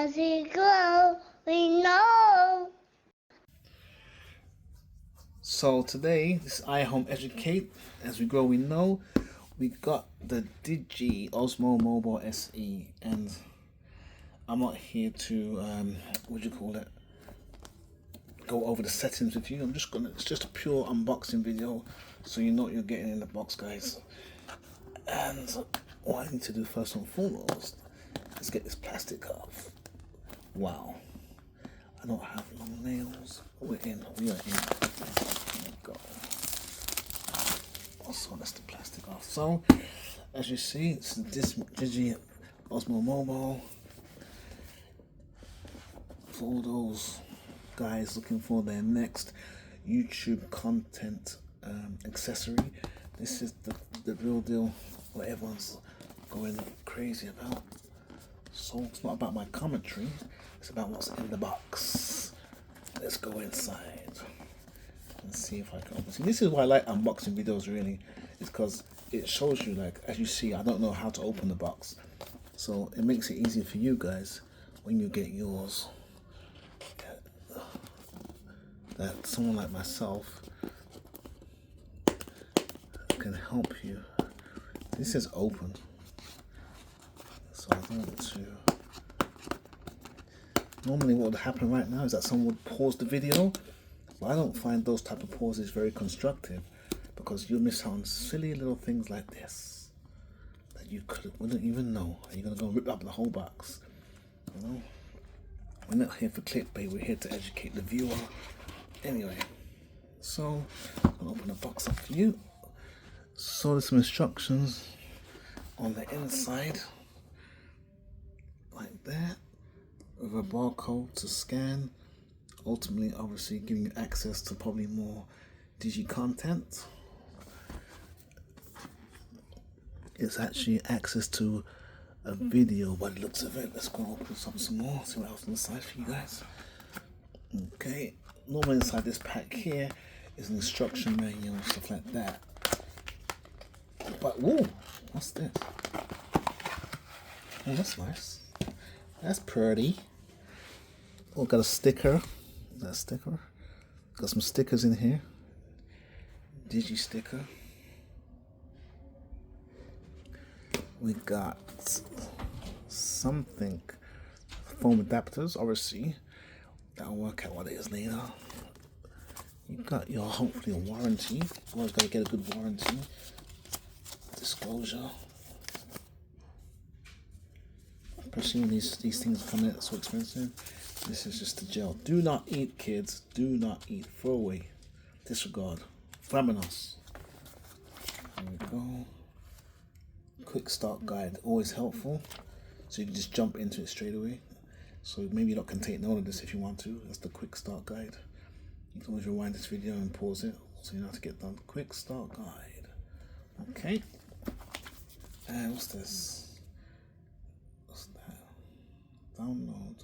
As we grow, we know. So today, this iHome Educate, as we grow we know, we got the DJI Osmo Mobile SE, and I'm not here to, go over the settings with you. It's just a pure unboxing video, so you know what you're getting in the box, guys. And what I need to do first and foremost is get this plastic off. Wow. I don't have long nails. We are in. There we go. Also, that's the plastic off. So, as you see, it's this DJI Osmo Mobile. For all those guys looking for their next YouTube content accessory, this is the real deal, what everyone's going crazy about. So it's not about my commentary, it's about what's in the box. Let's go inside and see if I can open it. This is why I like unboxing videos, really, is because it shows you, like, as you see, I don't know how to open the box, so it makes it easier for you guys when you get yours. That someone like myself can help you. This is open, so I don't want to. Normally what would happen right now is that someone would pause the video, but I don't find those type of pauses very constructive, because you'll miss out on silly little things like this that you wouldn't even know. Are you going to go and rip up the whole box? You know? We're not here for clickbait, we're here to educate the viewer. Anyway, so I'll open the box up for you. So there's some instructions on the inside, like that, with a barcode to scan. Ultimately, obviously, giving you access to probably more DJI content. It's actually access to a video by the looks of it. Let's go open some more, see what else inside for you guys. Okay, normally inside this pack here is an instruction manual and stuff like that. But whoa, what's this? Oh, that's nice. That's pretty. Oh, got a sticker. Is that a sticker? Got some stickers in here. Digi sticker. We got something. Foam adapters, obviously. That'll work out what it is later. You got your, hopefully, a warranty. Always got to get a good warranty. Disclosure. I presume these things come in so expensive. This is just the gel. Do not eat, kids. Do not eat. Throw away. Disregard. Vámonos. There we go. Quick start guide. Always helpful. So you can just jump into it straight away. So maybe you can take note of this if you want to. That's the quick start guide. You can always rewind this video and pause it so you know how to get done. Quick start guide. Okay. And what's this? What's that? Download.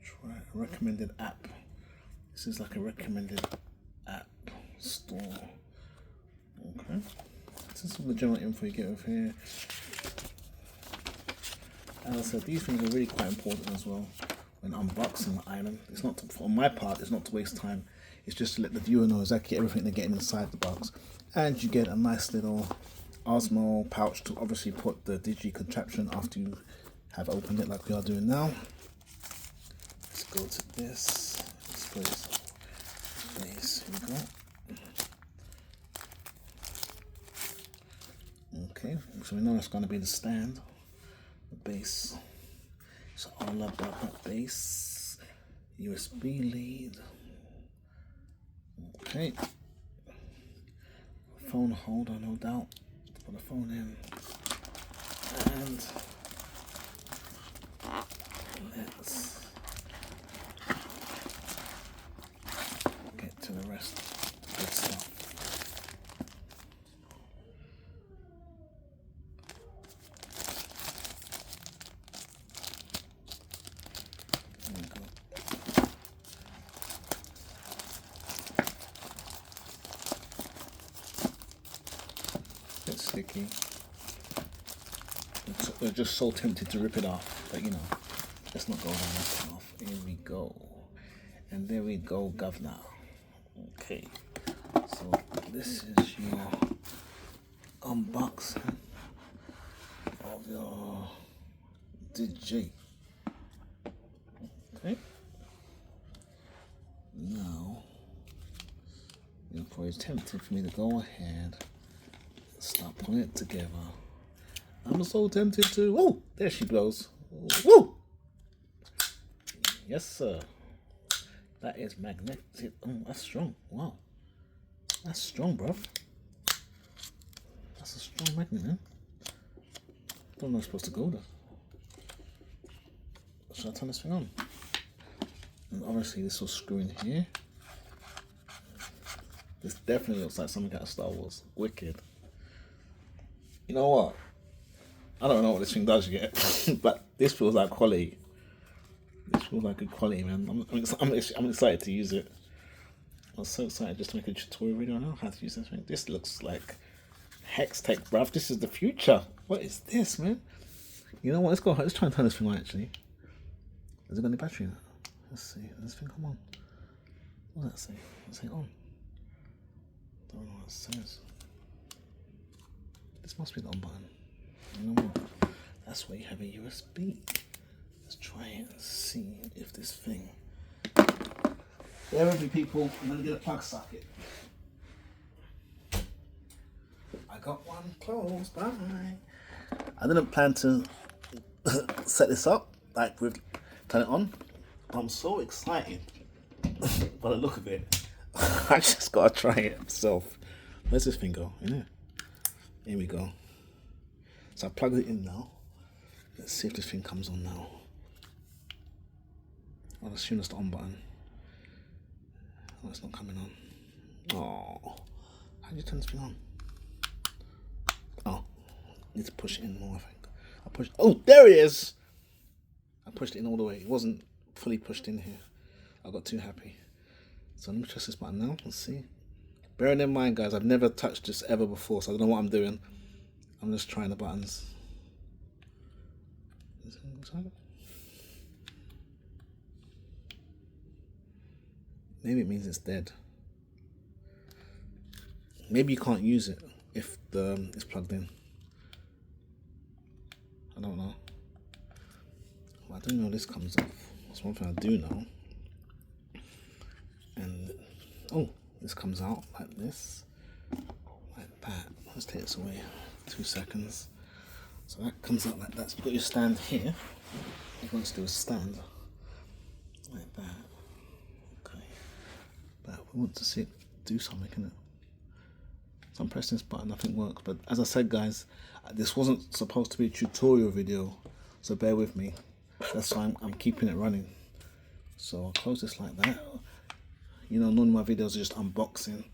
Try a recommended app. This is like a recommended app store. Okay. This is all the general info you get over here. As I said, these things are really quite important as well when unboxing the item. It's not to, on my part, it's not to waste time. It's just to let the viewer know exactly everything they're getting inside the box. And you get a nice little Osmo pouch to obviously put the DJI contraption after you have opened it, like we are doing now. Let's go to this. Let's place. Here we go. Okay, so we know it's going to be the stand, the base. It's all about that base. USB lead. Okay. Phone holder, no doubt. Put the phone in. And let's get to the rest of the good stuff. It's sticky. We're just so tempted to rip it off, but you know, Let's not go down that path. Here we go. And there we go, governor. Okay. So this is your unboxing of your DJI. Okay. Now, you're probably tempted for me to go ahead and start putting it together. I'm so tempted to. Woo! There she blows. Woo! Yes, sir. That is magnetic. Oh, that's strong. Wow. That's strong, bruv. That's a strong magnet, man. Don't know it's supposed to go there. Should I turn this thing on? And obviously this will screw in here. This definitely looks like something out of Star Wars. Wicked. You know what? I don't know what this thing does yet, but this feels like quality. This feels like good quality, man. I'm excited to use it. I was so excited just to make a tutorial video on how to use this thing. This looks like hex tech, bruv. This is the future. What is this, man? You know what? Let's go. Let's try and turn this thing on, actually. Has it got any battery in it? Let's see. Does this thing come on? What does that say? Does it say on? Don't know what it says. This must be the on button. You know what? That's where you have a USB. Let's try it and see if this thing. Bear with me, people. I'm gonna get a plug socket. I got one close by. I didn't plan to set this up, like with turn it on. I'm so excited by the look of it. I just gotta try it myself. Where's this thing go? In there. Here we go. So I plugged it in now. Let's see if this thing comes on now. I'll assume it's the on button. Oh, it's not coming on. Oh, how do you turn this thing on? Oh, need to push it in more, I think. I pushed. Oh, there it is. I pushed it in all the way. It wasn't fully pushed in here. I got too happy. So let me press this button now. Let's see. Bearing in mind, guys, I've never touched this ever before, so I don't know what I'm doing. I'm just trying the buttons. Maybe it means it's dead. Maybe you can't use it if it's plugged in. I don't know. Well, I do know this comes off. That's one thing I do know. And oh, this comes out like this, like that. Let's take this away. 2 seconds. So that comes out like that. So you've got your stand here. You want to do a stand like that. Okay. But we want to see it do something, innit? So I'm pressing this button, nothing works. But as I said, guys, this wasn't supposed to be a tutorial video, so bear with me. That's why I'm keeping it running. So I'll close this like that. You know, none of my videos are just unboxing,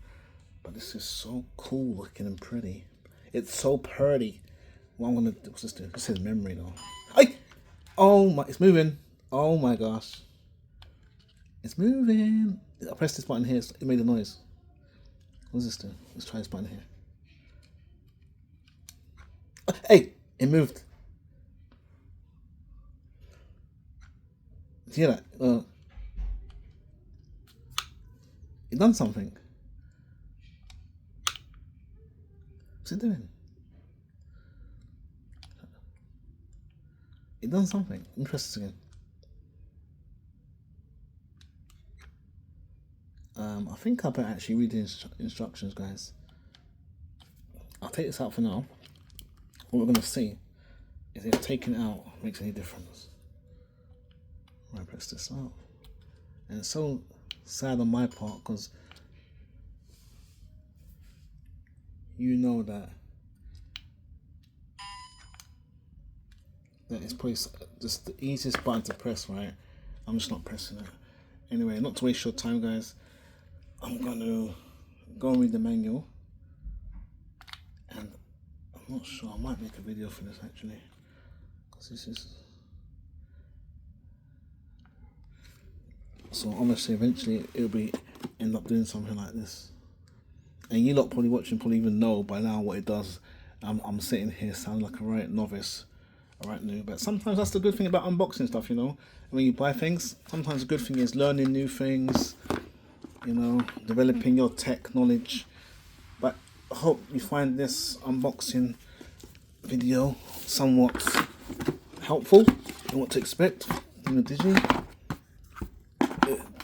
but this is so cool looking and pretty. It's so pretty. What I'm gonna do, what's this do? It says memory though. Hey! Oh my, it's moving. Oh my gosh. It's moving. I pressed this button here, it made a noise. What does this do? Let's try this button here. Hey! It moved. Do you hear that? It done something. What's it doing? It done something. Let me press this again. I think I better actually read the instructions, guys. I'll take this out for now. What we're going to see is if taking it out makes any difference. I press this out. And it's so sad on my part because you know that it's probably just the easiest button to press, right? I'm just not pressing it. Anyway, not to waste your time, guys, I'm going to go and read the manual. And I'm not sure, I might make a video for this actually. Because this is... So honestly, eventually it'll be end up doing something like this. And you lot probably watching probably even know by now what it does. I'm sitting here sounding like a right novice Alright, new. But sometimes that's the good thing about unboxing stuff, you know. When you buy things, sometimes the good thing is learning new things, you know, developing your tech knowledge. But I hope you find this unboxing video somewhat helpful in what to expect from the DJI.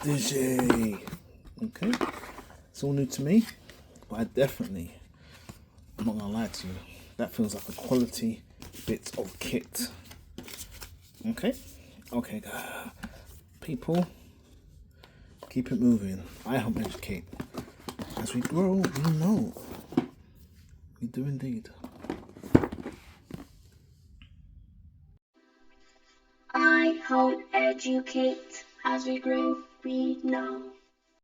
DJI. Okay. It's all new to me, but I'm not gonna lie to you, that feels like a quality bit of kit. Okay, people, keep it moving. I help educate. As we grow, we know. We do indeed. I help educate. As we grow, we know.